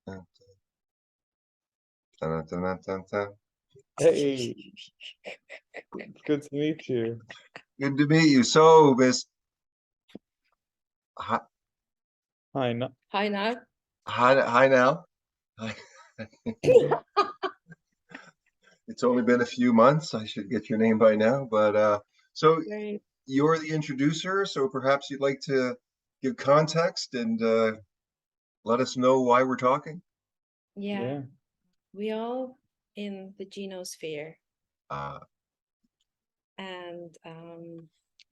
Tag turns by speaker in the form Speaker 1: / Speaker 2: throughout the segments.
Speaker 1: Dun, dun, dun, dun, dun, dun.
Speaker 2: Hey, good to meet you.
Speaker 1: Good to meet you. So, Miss, hi,
Speaker 2: Hi, no,
Speaker 3: Hajnal.
Speaker 1: hi now. Hi. It's only been a few months. I should get your name by now. But so
Speaker 3: Great.
Speaker 1: you're the introducer, so perhaps you'd like to give context and let us know why we're talking.
Speaker 3: Yeah,
Speaker 2: yeah,
Speaker 3: we all in the genosphere,
Speaker 1: Uh,
Speaker 3: and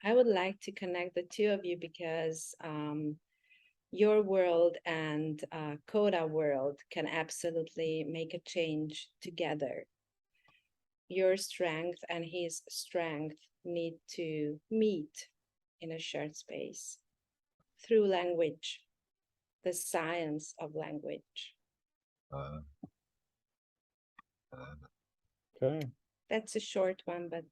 Speaker 3: I would like to connect the two of you because your world and Kodah world can absolutely make a change together. Your strength and his strength need to meet in a shared space through language, the science of language.
Speaker 1: uh, uh,
Speaker 2: okay.
Speaker 3: That's a short one, but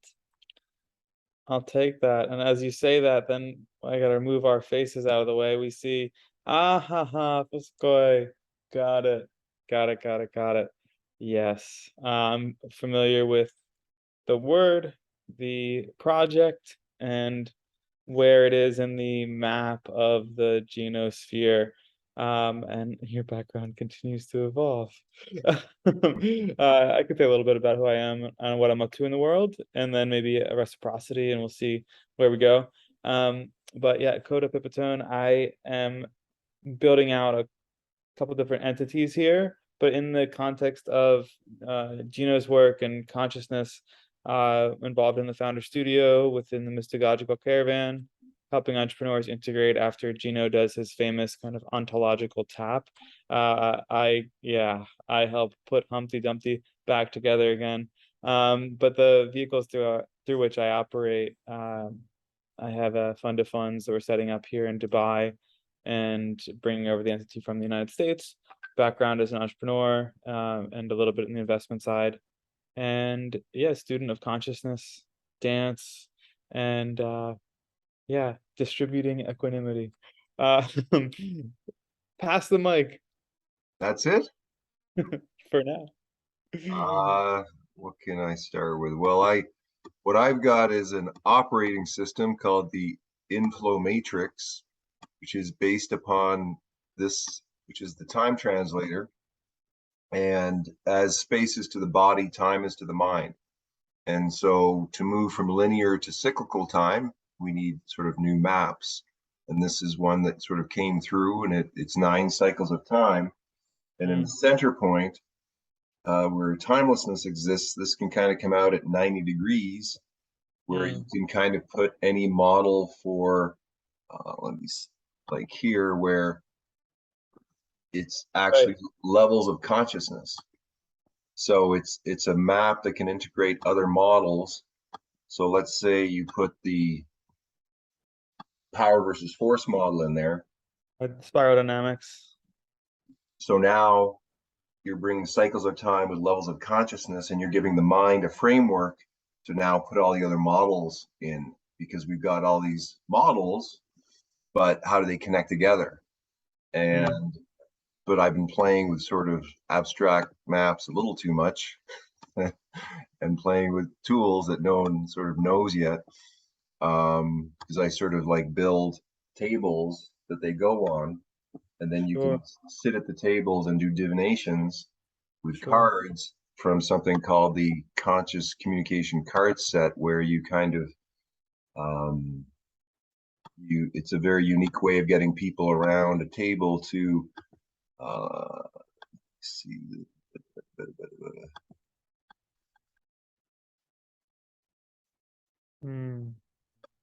Speaker 2: I'll take that. And as you say that, then I gotta move our faces out of the way. We see, ah ha ha, Puskoy. Got it. Got it, got it, got it. Yes. I'm familiar with the word, the project, and where it is in the map of the genosphere. And your background continues to evolve. I could say a little bit about who I am and what I'm up to in the world, and then maybe a reciprocity, and we'll see where we go. But yeah, Coda Pipitone, I am building out a couple different entities here, but in the context of Gino's work and consciousness, involved in the founder studio within the Mystagogical Caravan, helping entrepreneurs integrate after Gino does his famous kind of ontological tap. I help put Humpty Dumpty back together again. But the vehicles through which I operate, I have a fund of funds that we're setting up here in Dubai and bringing over the entity from the United States. Background as an entrepreneur, and a little bit in the investment side. And yeah, student of consciousness, dance, and yeah, distributing equanimity. Uh, pass the mic
Speaker 1: that's it.
Speaker 2: for now.
Speaker 1: What can I start with? Well, what I've got is an operating system called the inflow matrix, which is based upon this, which is the time translator. And as space is to the body, time is to the mind. And so to move from linear to cyclical time, we need sort of new maps. And this is one that sort of came through, and it's 9 cycles of time. And in the center point, where timelessness exists, this can kind of come out at 90 degrees, where you can kind of put any model for, like here, where it's actually
Speaker 2: Right.
Speaker 1: levels of consciousness. So it's a map that can integrate other models. So let's say you put the power versus force model in there.
Speaker 2: Spiral dynamics.
Speaker 1: So now you're bringing cycles of time with levels of consciousness, and you're giving the mind a framework to now put all the other models in, because we've got all these models, but how do they connect together? And but I've been playing with sort of abstract maps a little too much and playing with tools that no one sort of knows yet. Because I sort of like build tables that they go on, and then you can sit at the tables and do divinations with cards from something called the conscious communication card set, where you kind of it's a very unique way of getting people around a table to see.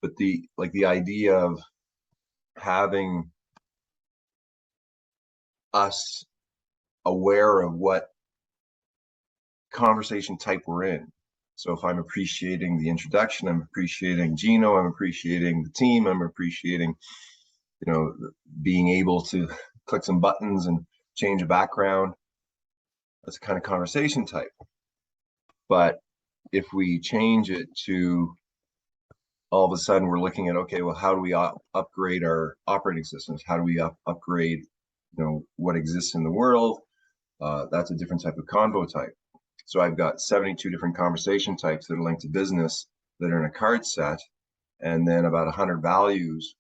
Speaker 1: But the idea of having us aware of what conversation type we're in. So if I'm appreciating the introduction, I'm appreciating Gino, I'm appreciating the team, I'm appreciating, being able to click some buttons and change a background. That's a kind of conversation type. But if we change it to all of a sudden we're looking at, okay, well, how do we upgrade our operating systems? How do we upgrade, what exists in the world? That's a different type of convo type. So I've got 72 different conversation types that are linked to business that are in a card set, and then about 100 values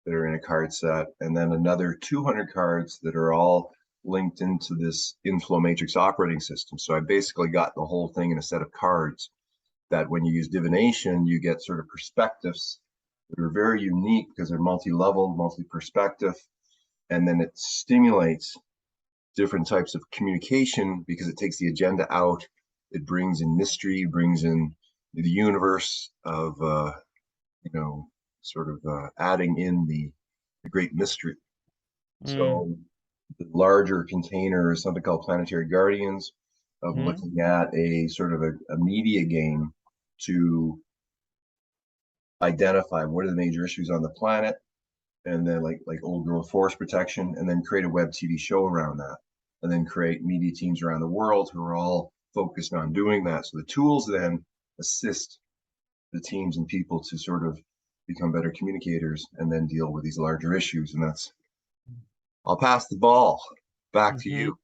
Speaker 1: that are in a card set, and then another 200 cards that are all linked into this inflow matrix operating system. So I basically got the whole thing in a set of cards that when you use divination, you get sort of perspectives that are very unique because they're multi-level, multi-perspective, and then it stimulates different types of communication because it takes the agenda out. It brings in mystery, brings in the universe of, sort of adding in the great mystery. So the larger container is something called Planetary Guardians, of looking at a sort of a media game to identify what are the major issues on the planet, and then like old growth forest protection, and then create a web TV show around that, and then create media teams around the world who are all focused on doing that. So the tools then assist the teams and people to sort of become better communicators and then deal with these larger issues. And that's, I'll pass the ball back to you.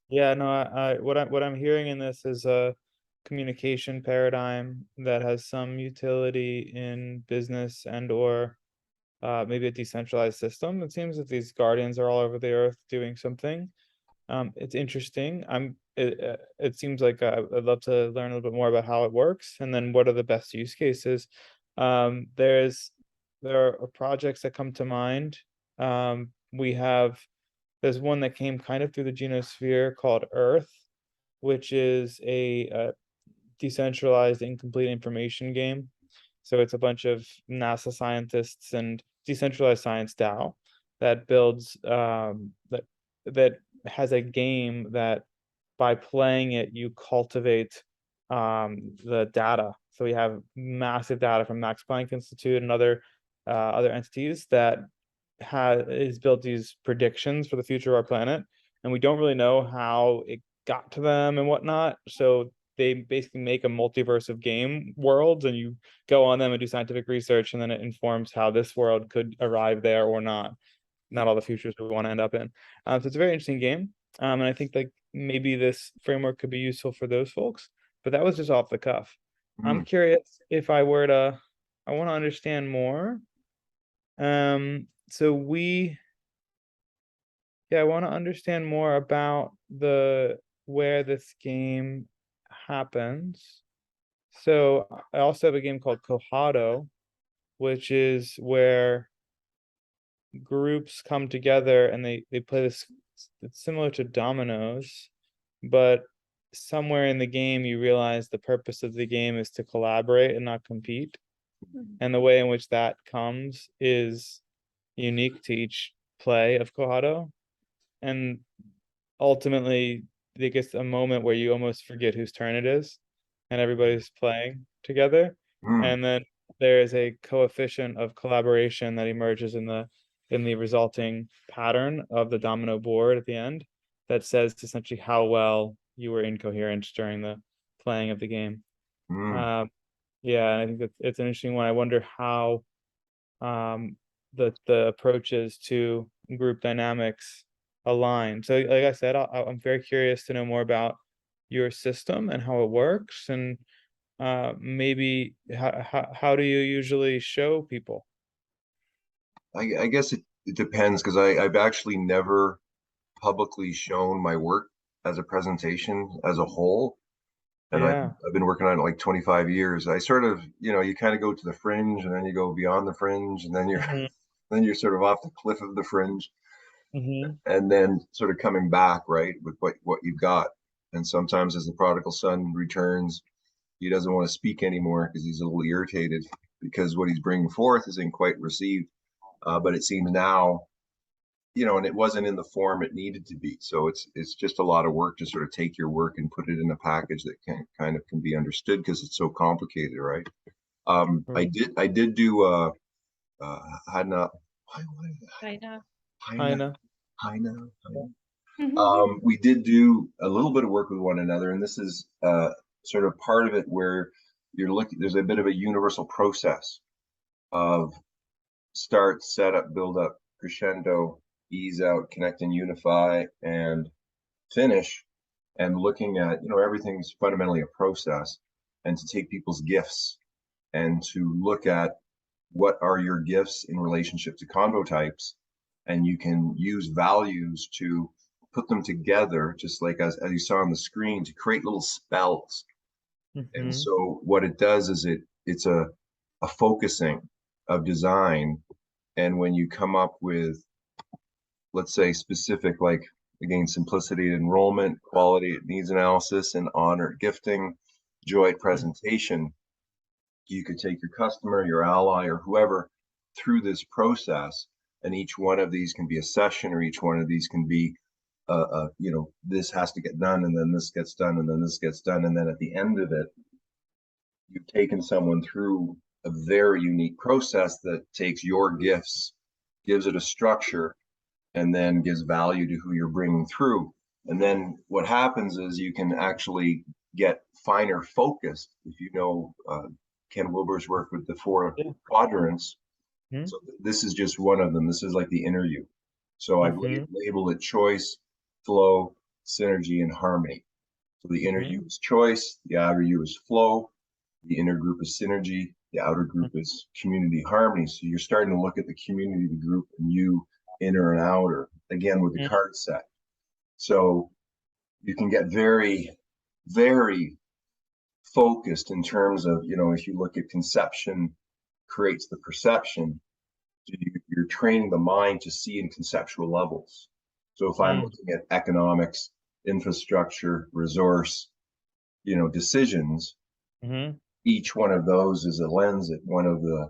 Speaker 2: Yeah, no, what I'm hearing in this is a communication paradigm that has some utility in business and or maybe a decentralized system. It seems that these guardians are all over the earth doing something. It's interesting. It seems like I'd love to learn a little bit more about how it works, and then what are the best use cases. There are projects that come to mind. There's one that came kind of through the Genosphere called Earth, which is a decentralized incomplete information game. So it's a bunch of NASA scientists and decentralized science DAO that builds that has a game that by playing it you cultivate the data. So we have massive data from Max Planck Institute and other entities that is built these predictions for the future of our planet, and we don't really know how it got to them and whatnot. So they basically make a multiverse of game worlds, and you go on them and do scientific research, and then it informs how this world could arrive there or not. Not all the futures we want to end up in. So it's a very interesting game, and I think like maybe this framework could be useful for those folks. But that was just off the cuff. I'm curious if I want to understand more. So I want to understand more about where this game happens. So I also have a game called Kodah, which is where groups come together and they play this. It's similar to dominoes, but somewhere in the game you realize the purpose of the game is to collaborate and not compete. And the way in which that comes is unique to each play of Kodah. And ultimately, it gets a moment where you almost forget whose turn it is, and everybody's playing together. And then there is a coefficient of collaboration that emerges in the resulting pattern of the domino board at the end that says essentially how well you were incoherent during the playing of the game. Yeah, I think it's an interesting one. I wonder how the approaches to group dynamics align. So like I said, I'm very curious to know more about your system and how it works, and maybe how do you usually show people?
Speaker 1: I guess it depends, because I've actually never publicly shown my work as a presentation as a whole. And
Speaker 2: Yeah.
Speaker 1: I've been working on it like 25 years. I sort of, you kind of go to the fringe, and then you go beyond the fringe, and then then you're sort of off the cliff of the fringe, and then sort of coming back, right, with what you've got. And sometimes as the prodigal son returns, he doesn't want to speak anymore because he's a little irritated because what he's bringing forth isn't quite received. But it seems now, and it wasn't in the form it needed to be. So it's just a lot of work to sort of take your work and put it in a package that can be understood, because it's so complicated, right? I did do Hajnal. We did do a little bit of work with one another, and this is sort of part of it where you're looking. There's a bit of a universal process of start, set up, build up, crescendo, ease out, connect and unify, and finish. and looking at, everything's fundamentally a process, and to take people's gifts and to look at what are your gifts in relationship to convo types, and you can use values to put them together, just like as you saw on the screen, to create little spells. And
Speaker 2: Mm-hmm.
Speaker 1: so what it does is it's a focusing of design. And when you come up with, let's say, specific, like, again, simplicity enrollment, quality needs analysis, and honor gifting, joy at presentation, you could take your customer, your ally, or whoever through this process, and each one of these can be a session, or each one of these can be this has to get done, and then this gets done, and then this gets done, and then at the end of it, you've taken someone through a very unique process that takes your gifts, gives it a structure, and then gives value to who you're bringing through. And then what happens is you can actually get finer focused. If you know Ken Wilber's work with the 4
Speaker 2: Yeah.
Speaker 1: quadrants,
Speaker 2: Mm-hmm.
Speaker 1: so this is just one of them. This is like the interview. So I've labeled it choice, flow, synergy, and harmony. So the inner you is choice, the outer you is flow, the inner group is synergy, the outer group is community harmony. So you're starting to look at the community, the group, and you, inner and outer, again with the card set. So you can get very, very focused in terms of, if you look at conception creates the perception, you're training the mind to see in conceptual levels. So if I'm looking at economics, infrastructure, resource, decisions,
Speaker 2: Mm-hmm.
Speaker 1: each one of those is a lens at one of the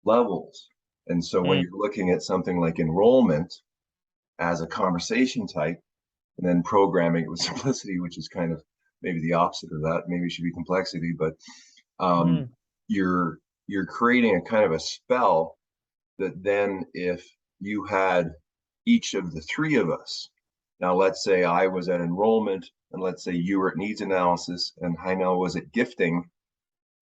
Speaker 1: levels. And so when you're looking at something like enrollment as a conversation type, and then programming it with simplicity, which is kind of maybe the opposite of that, maybe it should be complexity, but you're creating a kind of a spell that then if you had each of the 3 of us, now let's say I was at enrollment, and let's say you were at needs analysis, and Hajnal was at gifting.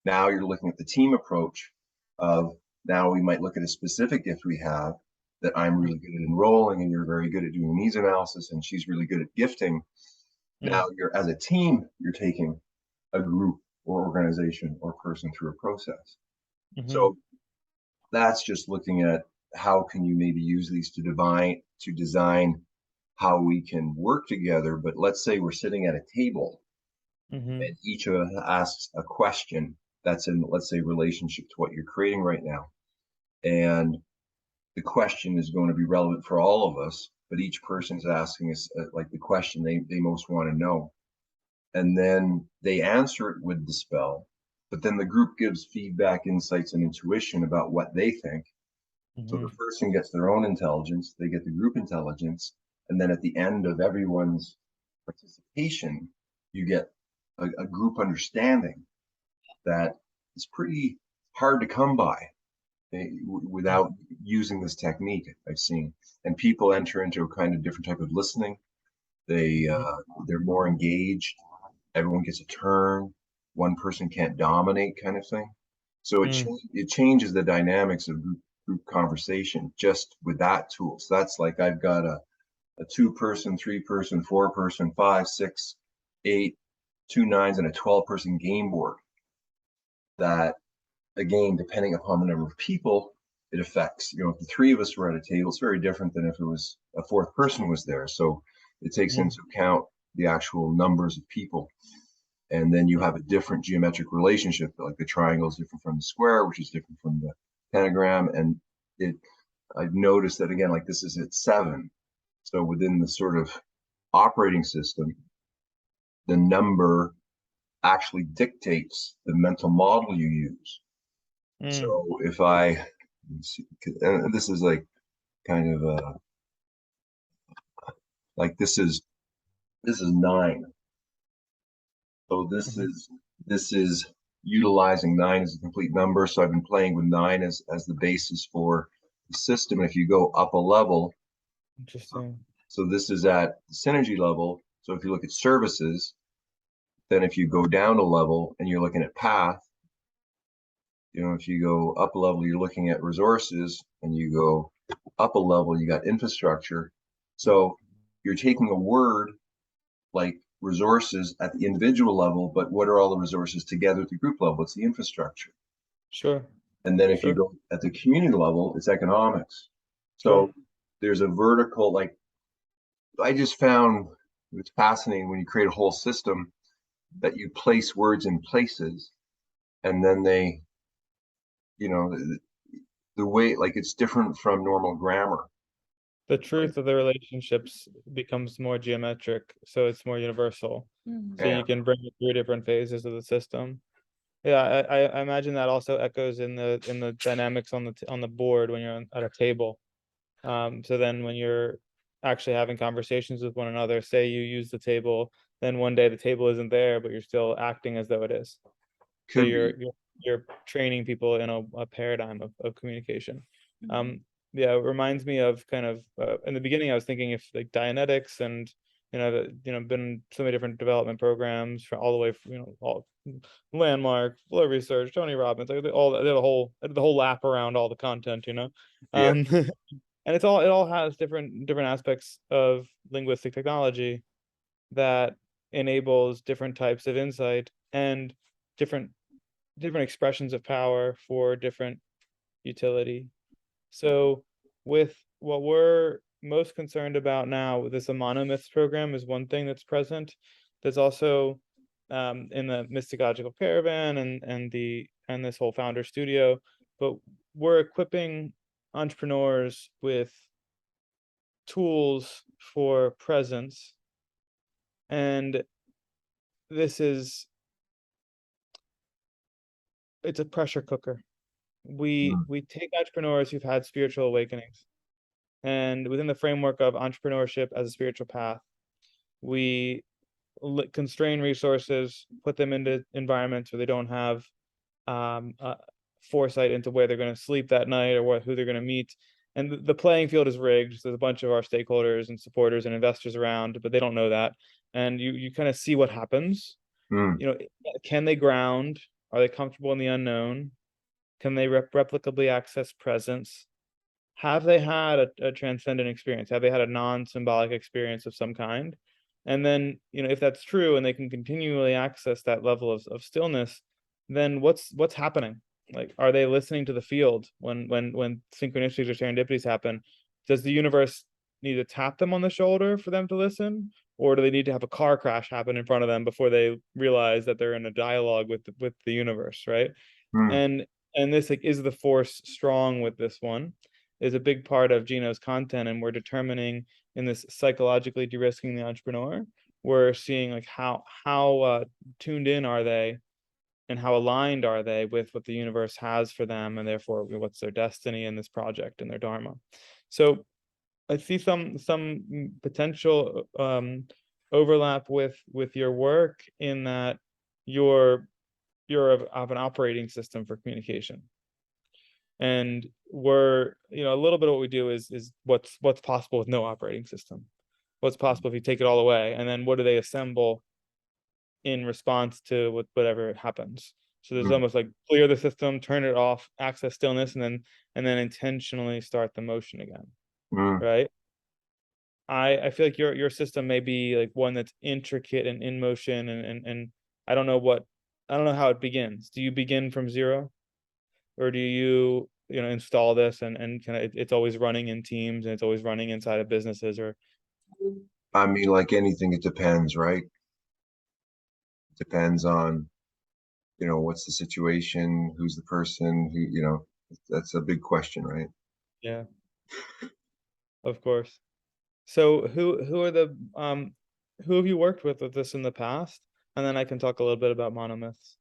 Speaker 1: Now you're looking at the team approach of, now we might look at a specific gift we have, that I'm really good at enrolling, and you're very good at doing needs analysis, and she's really good at gifting. Now you're, as a team, you're taking a group or organization or person through a process. So that's just looking at how can you maybe use these to design how we can work together. But let's say we're sitting at a table, and each of us asks a question that's in, let's say, relationship to what you're creating right now. And the question is going to be relevant for all of us, but each person is asking us like the question they most want to know. And then they answer it with the spell, but then the group gives feedback, insights, and intuition about what they think. So the person gets their own intelligence, they get the group intelligence, and then at the end of everyone's participation, you get a group understanding that is pretty hard to come by without using this technique, I've seen. And people enter into a kind of different type of listening. They're more engaged. Everyone gets a turn. One person can't dominate, kind of thing. So it changes the dynamics of group conversation just with that tool. So that's like I've got a 2-person, 3-person, 4-person, 5, 6, 8, 2 9s, and a 12-person game board that, again, depending upon the number of people, it affects. If the 3 of us were at a table, it's very different than if it was a 4th person was there. So it takes into account the actual numbers of people. And then you have a different geometric relationship, like the triangle is different from the square, which is different from the pentagram. And I've noticed that, again, like this is at 7. So within the sort of operating system, the number actually dictates the mental model you use. So if and this is like kind of like this is 9. So this is utilizing 9 as a complete number. So I've been playing with 9 as the basis for the system. And if you go up a level,
Speaker 2: Interesting.
Speaker 1: so this is at the synergy level. So if you look at services, then if you go down a level and you're looking at path, if you go up a level, you're looking at resources, and you go up a level, you got infrastructure. So you're taking a word like resources at the individual level, but what are all the resources together at the group level? It's the infrastructure.
Speaker 2: Sure.
Speaker 1: And then if you
Speaker 2: Sure.
Speaker 1: go at the community level, it's economics.
Speaker 2: Sure.
Speaker 1: So there's a vertical, like I just found it's fascinating when you create a whole system that you place words in places and then they, the way, like it's different from normal grammar.
Speaker 2: The truth of the relationships becomes more geometric, so it's more universal. So
Speaker 1: Yeah.
Speaker 2: you can bring it through different phases of the system. Yeah, I imagine that also echoes in the dynamics on the board when you're at a table. So then when you're actually having conversations with one another, say you use the table, then one day the table isn't there, but you're still acting as though it is. So
Speaker 1: Could be.
Speaker 2: you're training people in a paradigm of communication. Yeah, it reminds me of kind of in the beginning I was thinking if like Dianetics and been in so many different development programs for all the way from all Landmark, Flow Research, Tony Robbins, like all the whole lap around all the content,
Speaker 1: Yeah.
Speaker 2: and it all has different aspects of linguistic technology that enables different types of insight and different expressions of power for different utility. So with what we're most concerned about now with this monomyths program is one thing that's present. There's also in the mysticogical caravan and this whole founder studio, but we're equipping entrepreneurs with tools for presence. And it's a pressure cooker. We take entrepreneurs who've had spiritual awakenings, and within the framework of entrepreneurship as a spiritual path, we constrain resources, put them into environments where they don't have foresight into where they're going to sleep that night or who they're going to meet. And the playing field is rigged. So there's a bunch of our stakeholders and supporters and investors around, but they don't know that. And you kind of see what happens. Can they ground? Are they comfortable in the unknown? Can they replicably access presence? Have they had a transcendent experience? Have they had a non-symbolic experience of some kind? And then, if that's true and they can continually access that level of stillness, then what's happening? Like, are they listening to the field when synchronicities or serendipities happen? Does the universe need to tap them on the shoulder for them to listen? Or do they need to have a car crash happen in front of them before they realize that they're in a dialogue with the universe, right? And this, like, is the force strong with this one, is a big part of Gino's content, and we're determining in this psychologically de-risking the entrepreneur, we're seeing like how tuned in are they and how aligned are they with what the universe has for them, and therefore what's their destiny in this project and their dharma. So I see some potential overlap with your work in that you're of an operating system for communication. And we're, a little bit of what we do is what's possible with no operating system. What's possible if you take it all away, and then what do they assemble in response to whatever happens. So there's almost like clear the system, turn it off, access stillness, and then intentionally start the motion again. Right? I feel like your system may be like one that's intricate and in motion, and I don't know how it begins. Do you begin from zero? Or do you install this and kind of it's always running in teams and it's always running inside of businesses? Or
Speaker 1: I mean, like anything, it depends, right? It depends on, what's the situation, who's the person, that's a big question, right?
Speaker 2: yeah, of course. So who are the who have you worked with this in the past? And then I can talk a little bit about monomyths.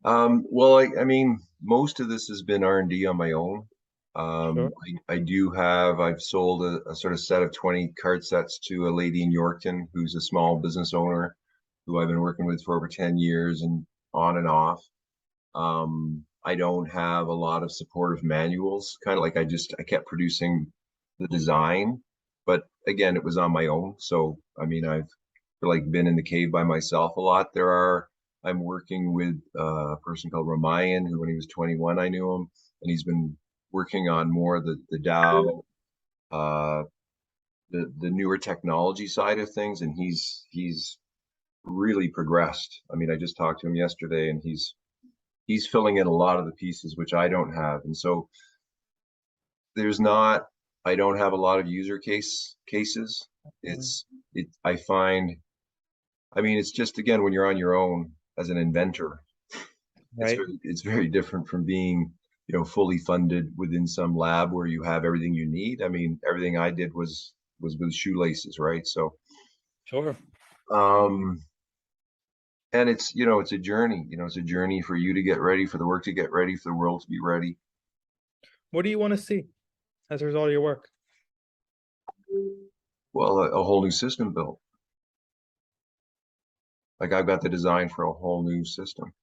Speaker 1: Well, I mean, most of this has been R&D on my own.
Speaker 2: Sure.
Speaker 1: I've sold a sort of set of 20 card sets to a lady in Yorkton who's a small business owner who I've been working with for over 10 years and on and off. I don't have a lot of supportive manuals, kind of like I kept producing the design, but again, it was on my own. So, I mean, I've like been in the cave by myself a lot. I'm working with a person called Ramayan, who when he was 21, I knew him, and he's been working on more of the DAO, the newer technology side of things, and he's really progressed. I mean, I just talked to him yesterday, and he's filling in a lot of the pieces which I don't have, and so there's not. I don't have a lot of user cases. It's I find. I mean, it's just again when you're on your own as an inventor,
Speaker 2: Right.
Speaker 1: it's very different from being fully funded within some lab where you have everything you need. I mean, everything I did was with shoelaces, right? So
Speaker 2: Sure.
Speaker 1: um and it's a journey. It's a journey for you to get ready, for the work to get ready, for the world to be ready.
Speaker 2: What do you want to see as a result of your work?
Speaker 1: Well, a whole new system built. Like I've got the design for a whole new system.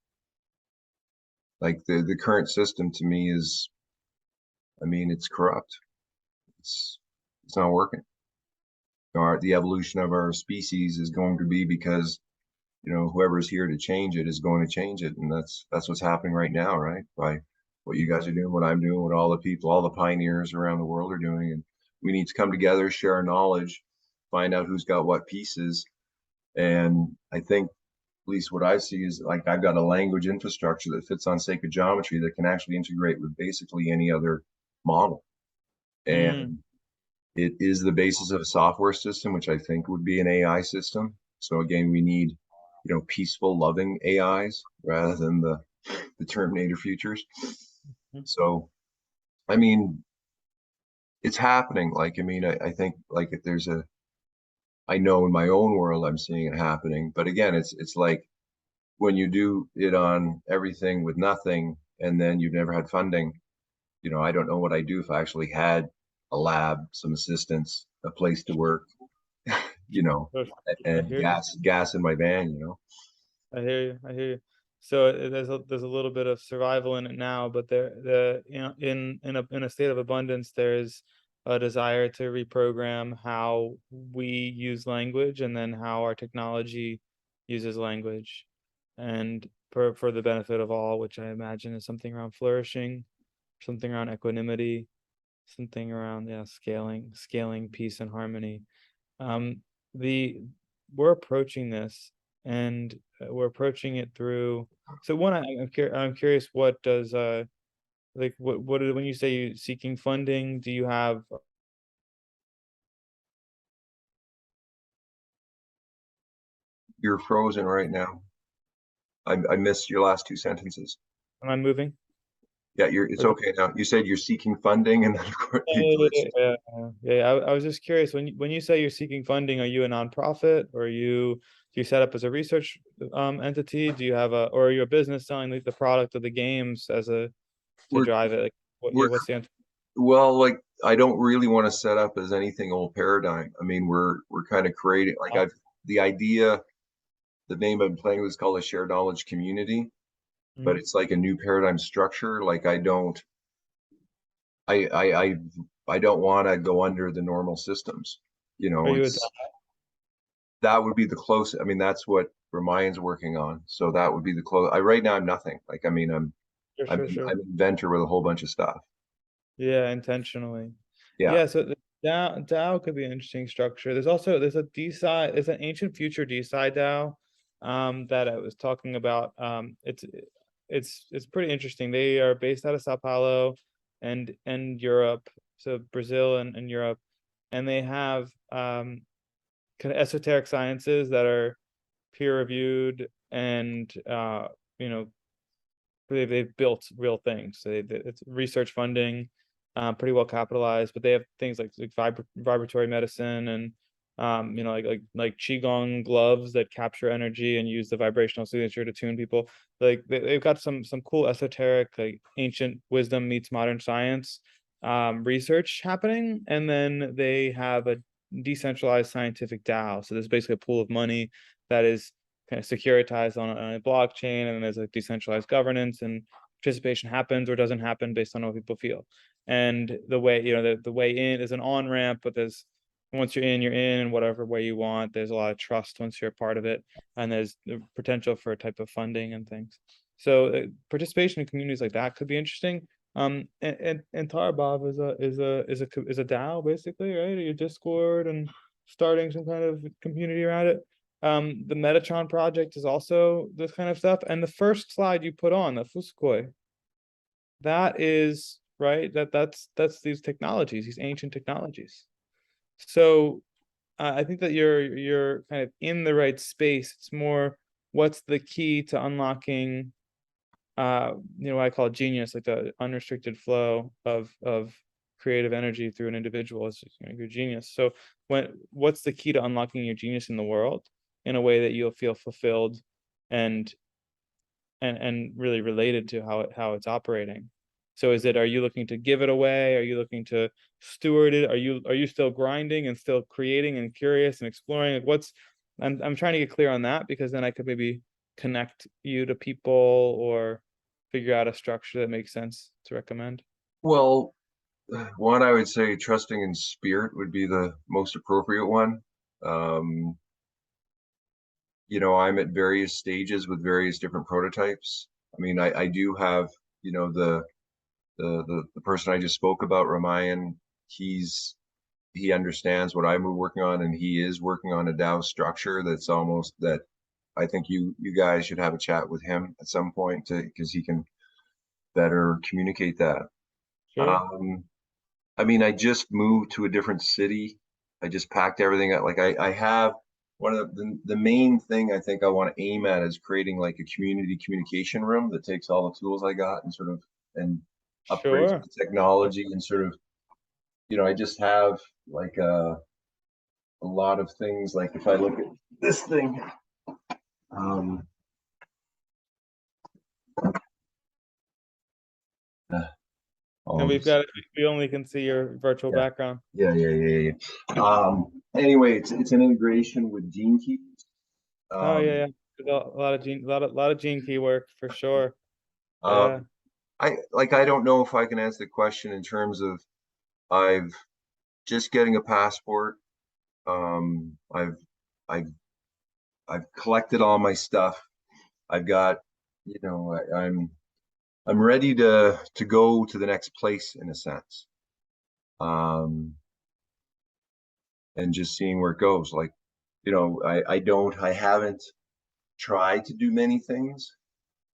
Speaker 1: Like the current system to me is, I mean, it's corrupt. It's not working. The evolution of our species is going to be because whoever's here to change it is going to change it, and that's what's happening right now, right? By what you guys are doing, what I'm doing, what all the people, all the pioneers around the world are doing, and we need to come together, share our knowledge, find out who's got what pieces, and I think at least what I see is like I've got a language infrastructure that fits on sacred geometry that can actually integrate with basically any other model,
Speaker 2: Mm,
Speaker 1: and it is the basis of a software system, which I think would be an AI system. So again, we need, peaceful, loving AIs rather than the Terminator futures.
Speaker 2: mm,
Speaker 1: So, I mean, it's happening. Like, I mean, I think like if I know in my own world, I'm seeing it happening. But again, it's like when you do it on everything with nothing, and then you've never had funding, I don't know what I do if I actually had a lab, some assistants, a place to work, you know,
Speaker 2: sure. I
Speaker 1: and
Speaker 2: hear you.
Speaker 1: gas in my van.
Speaker 2: I hear you. I hear you. So there's a little bit of survival in it now, but in a state of abundance, there's a desire to reprogram how we use language and then how our technology uses language, and for the benefit of all, which I imagine is something around flourishing, something around equanimity, something around scaling peace and harmony. Um, the We're approaching this, and we're approaching it through. So one, I'm curious, what does like when you say you seeking funding, do you have?
Speaker 1: You're frozen right now. I missed your last two sentences.
Speaker 2: Am I moving?
Speaker 1: Yeah, it's
Speaker 2: Or
Speaker 1: okay now. You said you're seeking funding, and then you glitched.
Speaker 2: I was just curious, when you say you're seeking funding, are you a nonprofit, or do you set up as a research entity? Do you have or are you a business selling the product of the games to
Speaker 1: We're
Speaker 2: drive it? Like
Speaker 1: we're
Speaker 2: what's the answer?
Speaker 1: well, like I don't really want to set up as anything old paradigm. I mean, we're kind of creating like I've the idea, the name I'm playing with is called a shared knowledge community, but
Speaker 2: Mhm.
Speaker 1: it's like a new paradigm structure. Like I I I I don't want to go under the normal systems.
Speaker 2: Are you a
Speaker 1: It's that would be the closest. I mean, that's what Ramayan's working on. So that would be the close. Right now I'm nothing. Like I mean,
Speaker 2: Sure,
Speaker 1: I'm
Speaker 2: sure, sure.
Speaker 1: I'm an inventor with a whole bunch of stuff.
Speaker 2: Yeah, intentionally.
Speaker 1: Yeah.
Speaker 2: Yeah, so the DAO could be an interesting structure. There's a DeSci, there's an ancient future DeSci DAO that I was talking about. It's pretty interesting. They are based out of Sao Paulo and Europe, so Brazil and Europe, and they have kind of esoteric sciences that are peer reviewed, and you know they've built real things. So it's research funding, pretty well capitalized, but they have things like vibratory medicine, and like qigong gloves that capture energy and use the vibrational signature to tune people. Like they've got some cool esoteric, like ancient wisdom meets modern science research happening, and then they have a decentralized scientific DAO. So there's basically a pool of money that is kind of securitized on a blockchain, and then there's like decentralized governance, and participation happens or doesn't happen based on what people feel. And the way, the way in is an on ramp, but there's once you're in whatever way you want. There's a lot of trust once you're a part of it, and there's the potential for a type of funding and things. So participation in communities like that could be interesting. And Tarbov is a DAO basically, right? Your Discord and starting some kind of community around it. The Metatron project is also this kind of stuff. And the first slide you put on, the Fusukoi, that is right. That's these technologies, these ancient technologies. So I think that you're kind of in the right space. It's more what's the key to unlocking what I call genius, like the unrestricted flow of creative energy through an individual is your genius. So what's the key to unlocking your genius in the world in a way that you'll feel fulfilled and really related to how it's operating? So are you looking to give it away? Are you looking to steward it? Are you still grinding and still creating and curious and exploring? Like I'm trying to get clear on that, because then I could maybe connect you to people or figure out a structure that makes sense to recommend.
Speaker 1: Well, one, I would say trusting in spirit would be the most appropriate one. I'm at various stages with various different prototypes. I mean, I do have, the person I just spoke about, Ramayan, he understands what I'm working on, and he is working on a DAO structure that I think you guys should have a chat with him at some point because he can better communicate that.
Speaker 2: Sure.
Speaker 1: I mean, I just moved to a different city. I just packed everything up. Like I have one of the main thing I think I want to aim at is creating like a community communication room that takes all the tools I got and upgrades
Speaker 2: Sure.
Speaker 1: the technology and I just have like a lot of things. Like if I look at this thing, um,
Speaker 2: And
Speaker 1: all this,
Speaker 2: we only can see your virtual
Speaker 1: yeah,
Speaker 2: background.
Speaker 1: yeah. Anyway, it's an integration with Gene Keys.
Speaker 2: Oh yeah,
Speaker 1: Um,
Speaker 2: yeah. A lot of gene key work for sure.
Speaker 1: um,
Speaker 2: Yeah.
Speaker 1: I don't know if I can answer the question in terms of I've just getting a passport. Um, I've I've I've collected all my stuff. I've got, I'm ready to go to the next place in a sense. Um, and just seeing where it goes. Like, I haven't tried to do many things.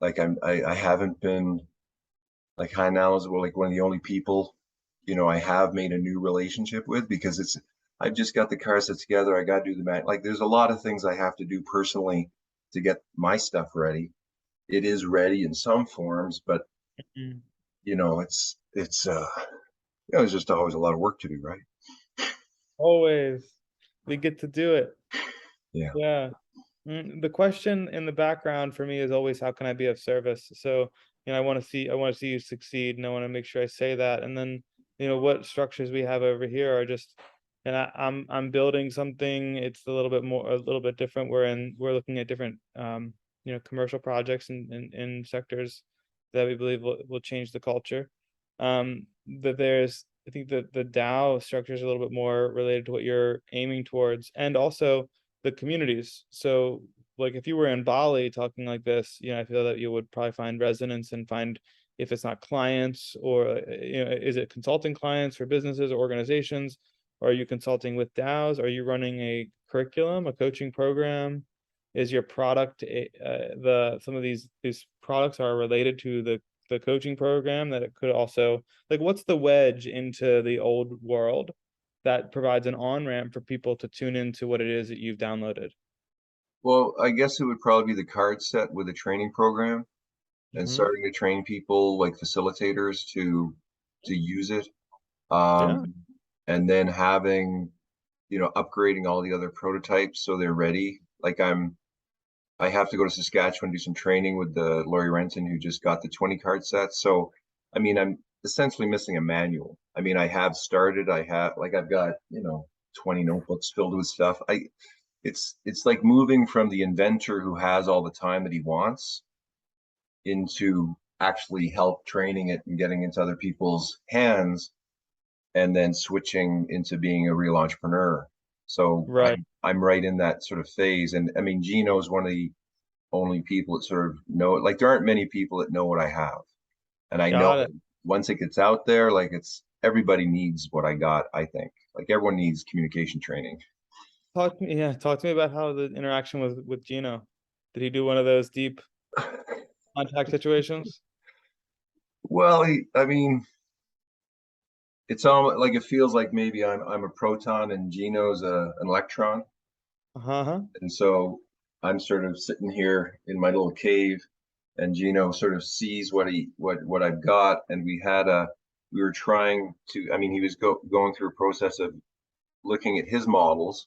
Speaker 1: Like I haven't been like Hajnal is like one of the only people, I have made a new relationship with because I've just got the car set together. I got to do the mat. Like there's a lot of things I have to do personally to get my stuff ready. It is ready in some forms, but
Speaker 2: Mm.
Speaker 1: it's just always a lot of work to do, right?
Speaker 2: Always. We get to do it.
Speaker 1: Yeah.
Speaker 2: Yeah. The question in the background for me is always, how can I be of service? So, I want to see you succeed, and I want to make sure I say that. And then, what structures we have over here are just, and I'm building something. It's a little bit different. We're looking at different, commercial projects in sectors that we believe will change the culture. I think that the DAO structure is a little bit more related to what you're aiming towards, and also the communities. So like if you were in Bali talking like this, I feel that you would probably find resonance and find, if it's not clients or is it consulting clients for businesses or organizations? Or are you consulting with DAOs? Are you running a curriculum, a coaching program? Is your product some of these products are related to the coaching program, that it could also, like, what's the wedge into the old world that provides an on-ramp for people to tune into what it is that you've downloaded?
Speaker 1: Well, I guess it would probably be the card set with a training program and
Speaker 2: Hmm.
Speaker 1: starting to train people like facilitators to use it.
Speaker 2: Yeah.
Speaker 1: And then having, upgrading all the other prototypes so they're ready. Like I have to go to Saskatchewan, do some training with the Laurie Renton who just got the 20 card sets. So, I mean, I'm essentially missing a manual. I mean, I have started, I've got, 20 notebooks filled with stuff. It's like moving from the inventor who has all the time that he wants into actually help training it and getting into other people's hands and then switching into being a real entrepreneur. So
Speaker 2: Right.
Speaker 1: I'm right in that sort of phase. And I mean, Gino is one of the only people that sort of know it. Like there aren't many people that know what I have. And I know
Speaker 2: Got it.
Speaker 1: once it gets out there, like everybody needs what I got, I think. Like everyone needs communication training.
Speaker 2: Talk to me, yeah, talk to me about how the interaction with Gino. Did he do one of those deep contact situations?
Speaker 1: Well, I mean, it's almost like it feels like maybe I'm a proton and Gino's an electron.
Speaker 2: Uh-huh.
Speaker 1: And so I'm sort of sitting here in my little cave, and Gino sort of sees what I've got. And we were trying to, I mean, he was going through a process of looking at his models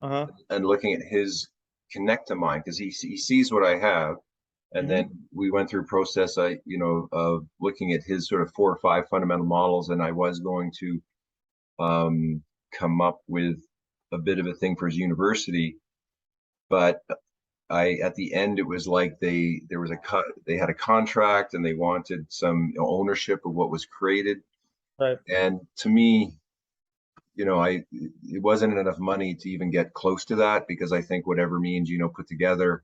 Speaker 2: Uh-huh.
Speaker 1: and looking at his connect to mine, because he sees what I have. And
Speaker 2: Mhm.
Speaker 1: then we went through a process, of looking at his sort of 4 or 5 fundamental models, and I was going to come up with a bit of a thing for his university, but at the end, it was like they had a contract and they wanted some ownership of what was created.
Speaker 2: Right.
Speaker 1: And to me, it wasn't enough money to even get close to that, because I think whatever me and Gino put together,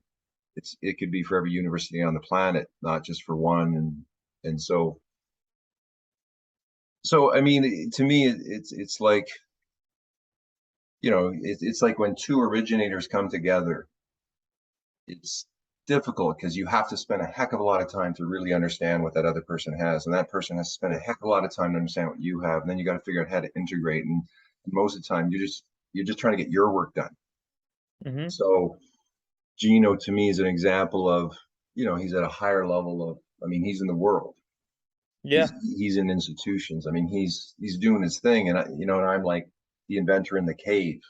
Speaker 1: it could be for every university on the planet, not just for one. And so I mean, to me, it's like, it's like when two originators come together, it's difficult because you have to spend a heck of a lot of time to really understand what that other person has, and that person has to spend a heck of a lot of time to understand what you have, and then you got to figure out how to integrate. And most of the time, you're just trying to get your work done.
Speaker 2: Mm-hmm.
Speaker 1: So Gino, to me, is an example of, he's at a higher level of, I mean, he's in the world.
Speaker 2: Yeah,
Speaker 1: He's in institutions. I mean, he's doing his thing, and and I'm like the inventor in the cave.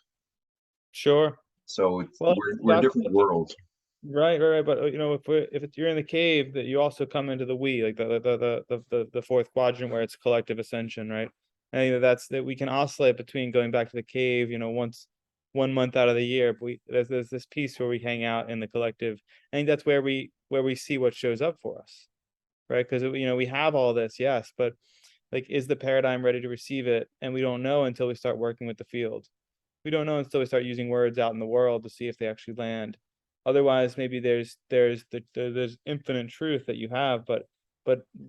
Speaker 2: sure.
Speaker 1: So
Speaker 2: Well,
Speaker 1: we're different worlds.
Speaker 2: right. But if you're in the cave, that you also come into the we, like the fourth quadrant where it's collective ascension, right? And that's that we can oscillate between going back to the cave, once 1 month out of the year. But there's this piece where we hang out in the collective. I think that's where we see what shows up for us, right? Because we have all this, yes, but like, is the paradigm ready to receive it? And we don't know until we start working with the field. We don't know until we start using words out in the world to see if they actually land. Otherwise, maybe there's infinite truth that you have, but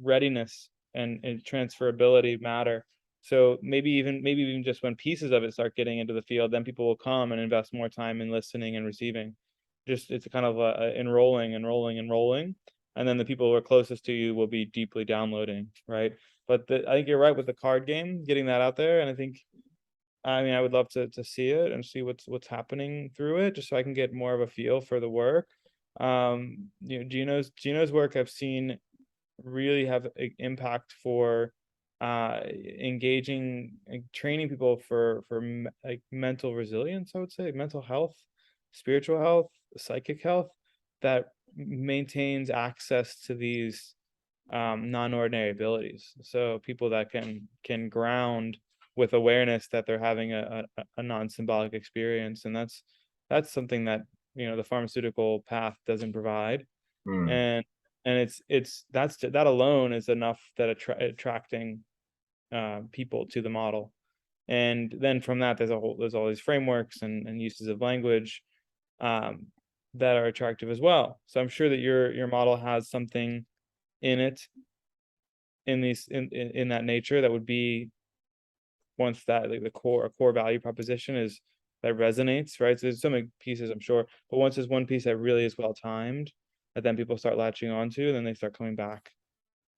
Speaker 2: readiness and transferability matter. So maybe even just when pieces of it start getting into the field, then people will come and invest more time in listening and receiving. Just it's kind of enrolling, and then the people who are closest to you will be deeply downloading, right? But I think you're right with the card game, getting that out there, and I mean, I would love to see it and see what's happening through it, just so I can get more of a feel for the work. Gino's work I've seen really have an impact for engaging, training people for like mental resilience, I would say, mental health, spiritual health, psychic health, that maintains access to these non-ordinary abilities. So people that can ground with awareness that they're having a non-symbolic experience, and that's something that the pharmaceutical path doesn't provide.
Speaker 1: Hmm.
Speaker 2: And that alone is enough that attracting people to the model. And then from that, there's all these frameworks and uses of language um, that are attractive as well. So I'm sure that your model has something in it, in that nature, that would be, once that, like, a core value proposition is that resonates, right? So there's so many pieces, I'm sure, but once there's one piece that really is well timed, that then people start latching onto, and then they start coming back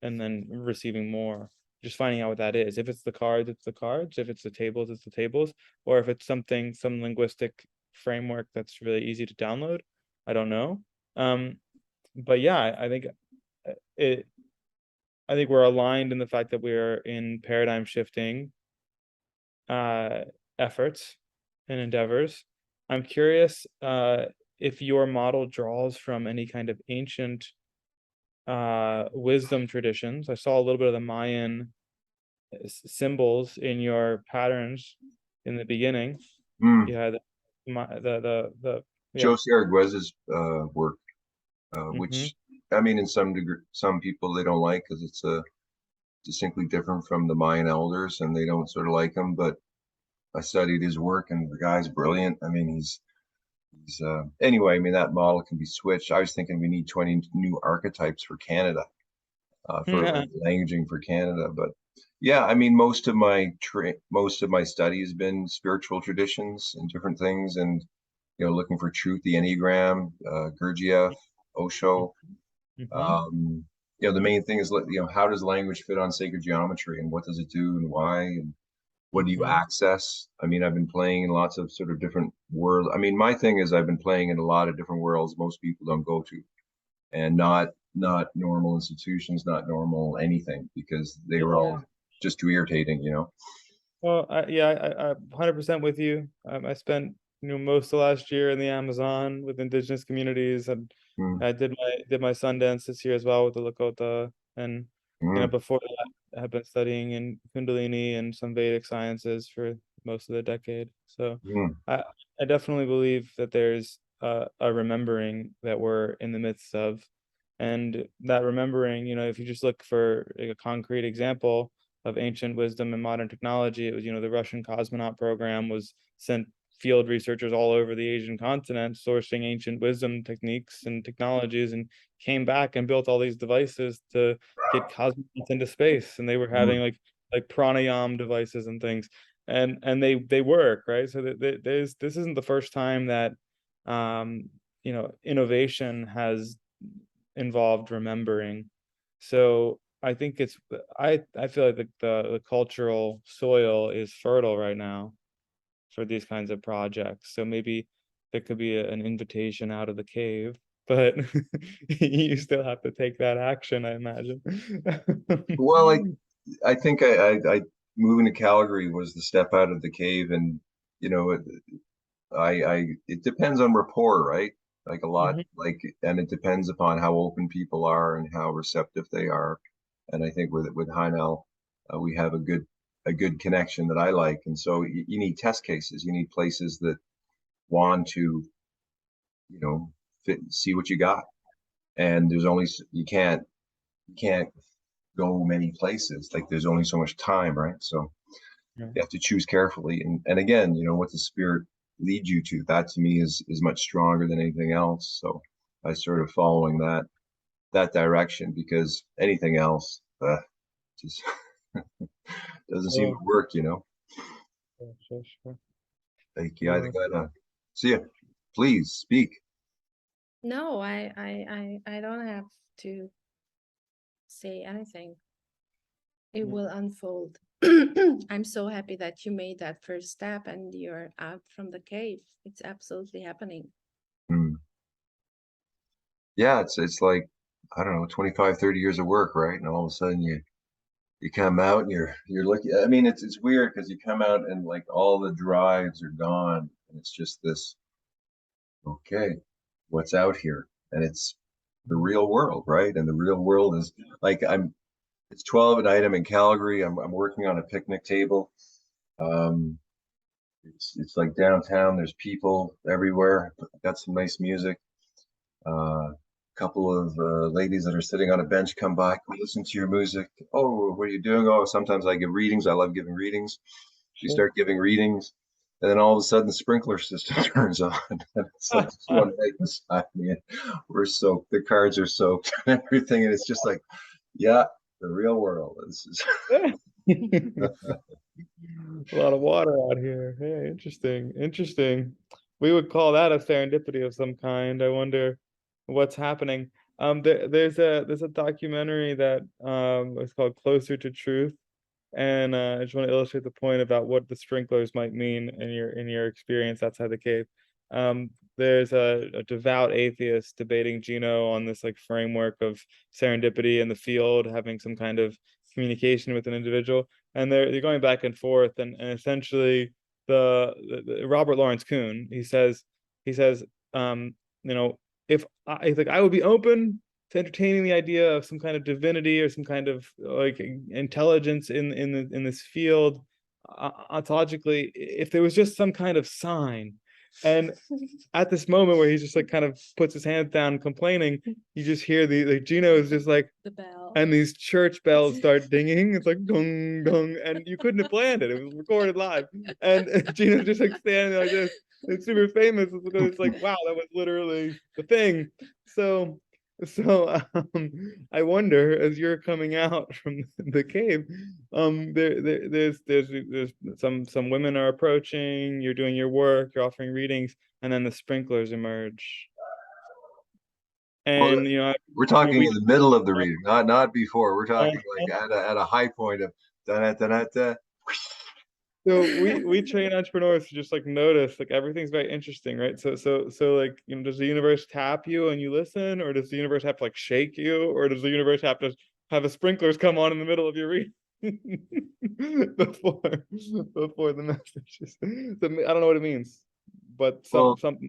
Speaker 2: and then receiving more, just finding out what that is. If it's the cards, it's the cards. If it's the tables, it's the tables. Or if it's some linguistic framework that's really easy to download, I don't know. But yeah, it I think we're aligned in the fact that we're in paradigm shifting efforts and endeavors. I'm curious if your model draws from any kind of ancient wisdom traditions. I saw a little bit of the Mayan symbols in your patterns in the beginning.
Speaker 1: Hmm.
Speaker 2: You had the yeah.
Speaker 1: Josie Arguez's work,
Speaker 2: Mm-hmm.
Speaker 1: which, I mean, in some degree, some people they don't like because it's distinctly different from the Mayan elders, and they don't sort of like him. But I studied his work, and the guy's brilliant. I mean, he's anyway. I mean, that model can be switched. I was thinking we need 20 new archetypes for Canada. for like languaging for Canada. But yeah, I mean, most of my study has been spiritual traditions and different things, and looking for truth, the Enneagram, Gurdjieff, Osho.
Speaker 2: Mhm.
Speaker 1: The main thing is, how does language fit on sacred geometry, and what does it do, and why, and what do you
Speaker 2: Mhm.
Speaker 1: access? I mean, I've been playing in lots of sort of different worlds. I mean, my thing is I've been playing in a lot of different worlds most people don't go to, and not normal institutions, not normal anything, because they were all
Speaker 2: Yeah.
Speaker 1: just too irritating.
Speaker 2: Well, I 100% with you. I spent, most of last year in the Amazon with indigenous communities, and
Speaker 1: Mm,
Speaker 2: I did my Sundance this year as well with the Lakota, and
Speaker 1: mm,
Speaker 2: before that, I have been studying in Kundalini and some Vedic sciences for most of the decade. So
Speaker 1: mm,
Speaker 2: I I definitely believe that there's a remembering that we're in the midst of, and that remembering, if you just look for like a concrete example of ancient wisdom and modern technology, it was, the Russian cosmonaut program was sent field researchers all over the Asian continent sourcing ancient wisdom techniques and technologies, and came back and built all these devices to get cosmonauts into space, and they were
Speaker 1: mm.
Speaker 2: having like pranayam devices and things, and they work, right? So this isn't the first time that innovation has involved remembering. So I think I feel like the cultural soil is fertile right now for these kinds of projects. So maybe there could be an invitation out of the cave, but you still have to take that action, I imagine.
Speaker 1: Well, I think I moving to Calgary was the step out of the cave, and you know, it, it depends on rapport, right? Like a lot,
Speaker 2: Mhm.
Speaker 1: and it depends upon how open people are and how receptive they are. And I think with Hajnal, we have a good connection that I like. And so you need test cases. You need places that want to, see what you got. And there's only you can't go many places. Like there's only so much time, right? So
Speaker 2: Yeah.
Speaker 1: you have to choose carefully. And again, what the spirit leads you to, that to me is much stronger than anything else. So I sort of following that direction, because anything else just doesn't seem
Speaker 2: Oh,
Speaker 1: to work.
Speaker 2: sure, sure, sure.
Speaker 1: Like you either
Speaker 2: Uh,
Speaker 1: gotta see ya. Please speak.
Speaker 3: No, I don't have to say anything. It
Speaker 2: yeah.
Speaker 3: will unfold. I'm so happy that you made that first step and you're out from the cave. It's absolutely happening.
Speaker 1: Hmm. Yeah, it's like, I don't know, 25, 30 years of work, right? And all of a sudden you come out and you're looking. I mean, it's weird because you come out and like all the drives are gone, and it's just this, okay, what's out here? And it's the real world, right? And the real world is like, it's 12 at night. I'm in Calgary. I'm working on a picnic table. Um, it's like downtown. There's people everywhere. Got some nice music. A couple of ladies that are sitting on a bench come by. We listen to your music. Oh, what are you doing? Oh, sometimes I give readings. I love giving readings. We
Speaker 2: Sure.
Speaker 1: start giving readings, and then all of a sudden the sprinkler system turns on, and it's like just one right beside me, and we're soaked. The cards are soaked and everything, and it's just like, yeah, the real world. This is
Speaker 2: A lot of water out here. Hey, interesting. Interesting. We would call that a serendipity of some kind. I wonder what's happening. There's a documentary that is called Closer to Truth, and I just want to illustrate the point about what the sprinklers might mean in your experience outside the cave. There's a devout atheist debating Gino on this like framework of serendipity in the field, having some kind of communication with an individual, and they're going back and forth, and essentially the Robert Lawrence Kuhn, he says, um, you know, if he's like, I would be open to entertaining the idea of some kind of divinity or some kind of like intelligence in this field, ontologically, if there was just some kind of sign. And at this moment where he's just like kind of puts his hands down complaining, you just hear the Gino is just like,
Speaker 3: The bell.
Speaker 2: and these church bells start dinging. It's like dong dong, and you couldn't have planned it. It was recorded live, and Gino's just like standing there like this. It's super famous because it's like, wow, that was literally the thing. So So I wonder, as you're coming out from the cave, there's some women are approaching, you're doing your work, you're offering readings, and then the sprinklers emerge.
Speaker 1: Well,
Speaker 2: And
Speaker 1: we're
Speaker 2: when
Speaker 1: talking
Speaker 2: we
Speaker 1: in the middle of the reading, not before. We're talking
Speaker 2: uh,
Speaker 1: like at a high point of da da da da.
Speaker 2: so we train entrepreneurs to just like notice like everything's very interesting, right? So like does the universe tap you and you listen, or does the universe have to like shake you, or does the universe have to have the sprinklers come on in the middle of your reading before before the messages? So, I don't know what it means, but
Speaker 1: Well, get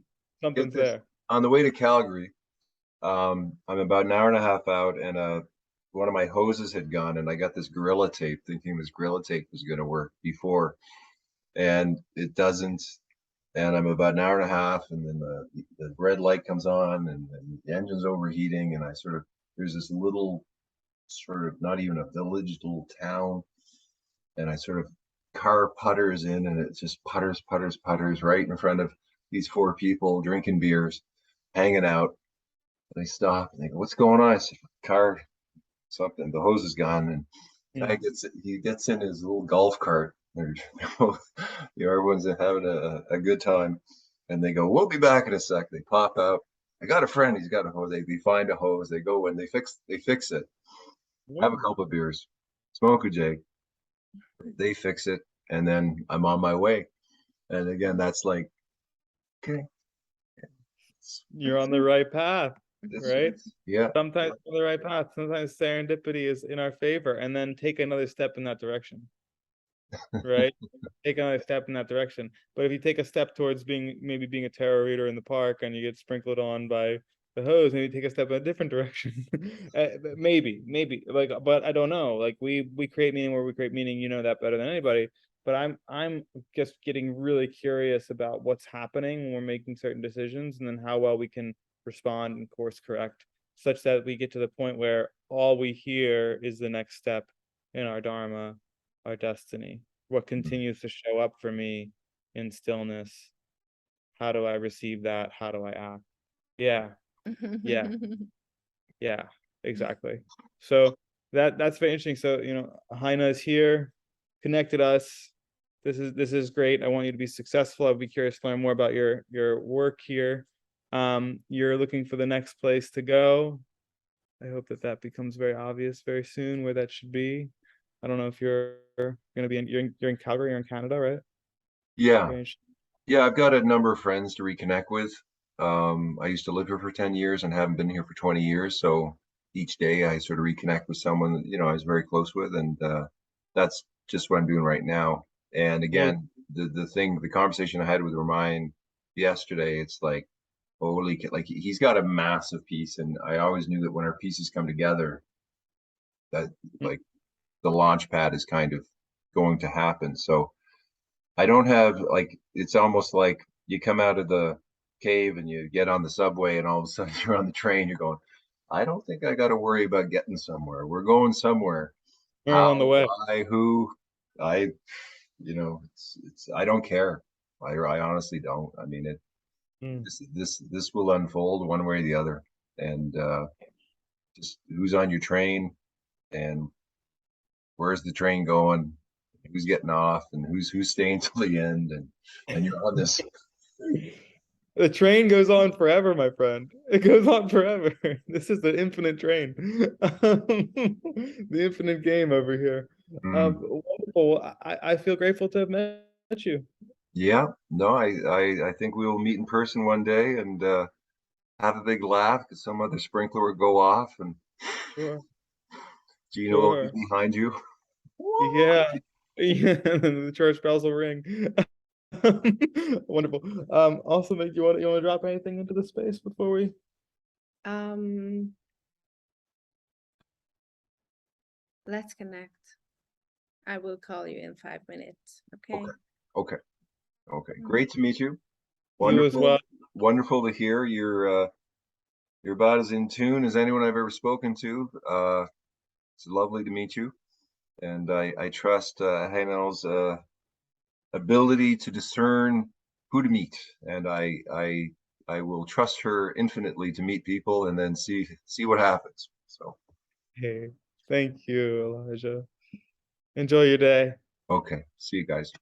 Speaker 2: something's
Speaker 1: this.
Speaker 2: there.
Speaker 1: On the way to Calgary, I'm about an hour and a half out, and one of my hoses had gone, and I got this Gorilla Tape, thinking this Gorilla Tape was going to work before, and it doesn't. And I'm about an hour and a half, and then the red light comes on, and the engine's overheating, and there's this little sort of not even a village, little town, and I sort of car putters in, and it just putters right in front of these four people drinking beers, hanging out. They stop and they go, "What's going on?" I said, "Car, something. The hose is gone." And
Speaker 2: Hmm.
Speaker 1: he gets in his little golf cart. They're both, everyone's having a good time, and they go, "We'll be back in a sec." They pop out. I got a friend. He's got a hose. They find a hose. They go and they fix it. Have a
Speaker 2: Yeah.
Speaker 1: couple of beers, smoke a jig. They fix it, and then I'm on my way. And again, that's like, okay,
Speaker 2: You're on the right path,
Speaker 1: this,
Speaker 2: right?
Speaker 1: yeah.
Speaker 2: Sometimes on the right path. Sometimes serendipity is in our favor, and then take another step in that direction. Right? Take another step in that direction. But if you take a step towards maybe being a tarot reader in the park and you get sprinkled on by the hose, maybe take a step in a different direction. Maybe. Like, but I don't know. Like we create meaning where we create meaning, you know that better than anybody. But I'm just getting really curious about what's happening when we're making certain decisions, and then how well we can respond and course correct, such that we get to the point where all we hear is the next step in our dharma, our destiny. What continues to show up for me in stillness? How do I receive that? How do I act? Yeah, yeah, yeah, exactly. So that's very interesting. So Haina is here, connected us. This is great. I want you to be successful. I'd be curious to learn more about your work here. You're looking for the next place to go. I hope that becomes very obvious very soon where that should be. I don't know if you're gonna be you're in Calgary, you're in Canada, right?
Speaker 1: Yeah.
Speaker 2: Very interesting.
Speaker 1: Yeah, I've got a number of friends to reconnect with. I used to live here for 10 years and haven't been here for 20 years. So each day I sort of reconnect with someone that, I was very close with. And that's just what I'm doing right now. And
Speaker 2: Well,
Speaker 1: again, the conversation I had with Ryan yesterday, it's like, holy, like he's got a massive piece. And I always knew that when our pieces come together, that
Speaker 2: mm,
Speaker 1: like the launch pad is kind of going to happen. So I don't have like it's almost like you come out of the cave and you get on the subway and all of a sudden you're on the train, you're going, I don't think I got to worry about getting somewhere. We're going somewhere.
Speaker 2: we're on the
Speaker 1: How,
Speaker 2: way.
Speaker 1: why, who? I, it's I don't care. I honestly don't. I mean
Speaker 2: Mm.
Speaker 1: this will unfold one way or the other. And just who's on your train and where's the train going, who's getting off and who's staying till the end and you're on this.
Speaker 2: The train goes on forever, my friend. It goes on forever. This is the infinite train. The infinite game over here.
Speaker 1: Mm.
Speaker 2: Wonderful. I feel grateful to have met you.
Speaker 1: Yeah, no, I think we will meet in person one day and have a big laugh because some other sprinkler will go off and
Speaker 2: Sure.
Speaker 1: Gino will be
Speaker 2: Sure.
Speaker 1: behind you.
Speaker 2: Yeah. Yeah. The church bells will ring. Wonderful. Also, make you want to drop anything into the space before we?
Speaker 3: Um, let's connect. I will call you in 5 minutes. Okay.
Speaker 1: Okay, okay, okay.
Speaker 3: Mm.
Speaker 1: Great to meet you.
Speaker 2: You as
Speaker 1: Wonderful,
Speaker 2: well.
Speaker 1: wonderful to hear. You're about as in tune as anyone I've ever spoken to. It's lovely to meet you, and I trust Hajnal's ability to discern who to meet, and I I will trust her infinitely to meet people and then see what happens. So,
Speaker 2: Hey, thank you, Elijah. Enjoy your day.
Speaker 1: okay, see you guys.